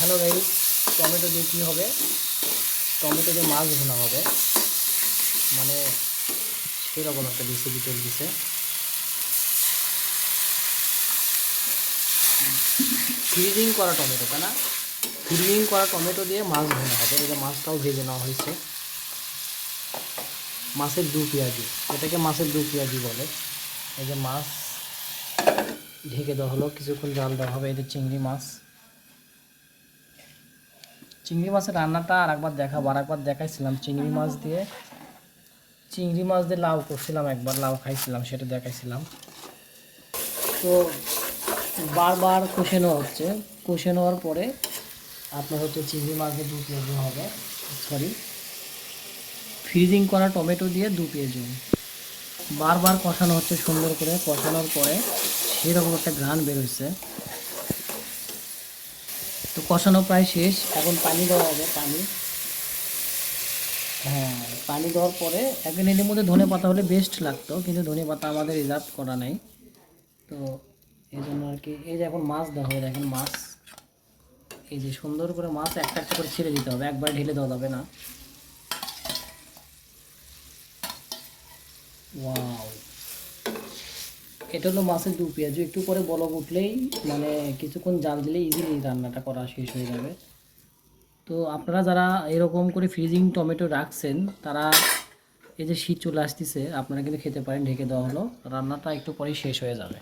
Hello guys, tomato দিয়ে কী হবে? Tomato দিয়ে মাছ ভুনা হবে, মানে সেরকম একটা রেসিপি চলতেছে। ফ্রিজিং করা টমেটো, তাই না? ফ্রিজিং করা টমেটো দিয়ে মাছ ভুনা হবে। এই যে মাছটাও ভেজে নেওয়া হয়েছে, মাছের দু পেঁয়াজি, এটাকে মাছের দু পেঁয়াজি বলে। এই যে মাছ ঢেকে দেওয়া হলো, কিছুক্ষণ জাল দেওয়া হবে। এই যে চিংড়ি মাছ, চিংড়ি মাছের রান্নাটা আর একবার দেখাইছিলাম। চিংড়ি মাছ দিয়ে লাউ করছিলাম, একবার লাউ খাইছিলাম, সেটা দেখাইছিলাম। তো বারবার কষে নেওয়া হচ্ছে। কষে নেওয়ার পরে আপনার হচ্ছে চিংড়ি মাছ দিয়ে 2 পেঁয়াজি হবে, সরি, ফ্রিজিং করা টমেটো দিয়ে 2 পেঁয়াজি বারবার কষানো হচ্ছে সুন্দর করে। কষানোর পরে সেরকম একটা ঘ্রাণ বের হয়েছে। তো কষানো প্রায় শেষ, এখন পানি দেওয়া হবে। হ্যাঁ, পানি দেওয়ার পরে এখন এর মধ্যে ধনে পাতা হলে বেস্ট লাগতো, কিন্তু ধনে পাতা আমাদের রিজার্ভ করা নেই। তো এই জন্য আর কি, এই যে এখন মাছ দেওয়া হবে। দেখেন মাছ, এই যে সুন্দর করে মাছ একটা একটা করে ছেড়ে দিতে হবে, একবার ঢেলে দেওয়া যাবে না। ওয়াও, এটা হলো মাছের দু পেঁয়াজু। একটু করে বলক উঠলেই, মানে কিছুক্ষণ জাল দিলে ইজিলি রান্নাটা করা শেষ হয়ে যাবে। তো আপনারা যারা এরকম করে ফ্রিজিং টমেটো রাখছেন, তারা এই যে শীত চলে আসতেছে, আপনারা কিন্তু খেতে পারেন। ঢেকে দেওয়া হলো, রান্নাটা একটু পরেই শেষ হয়ে যাবে।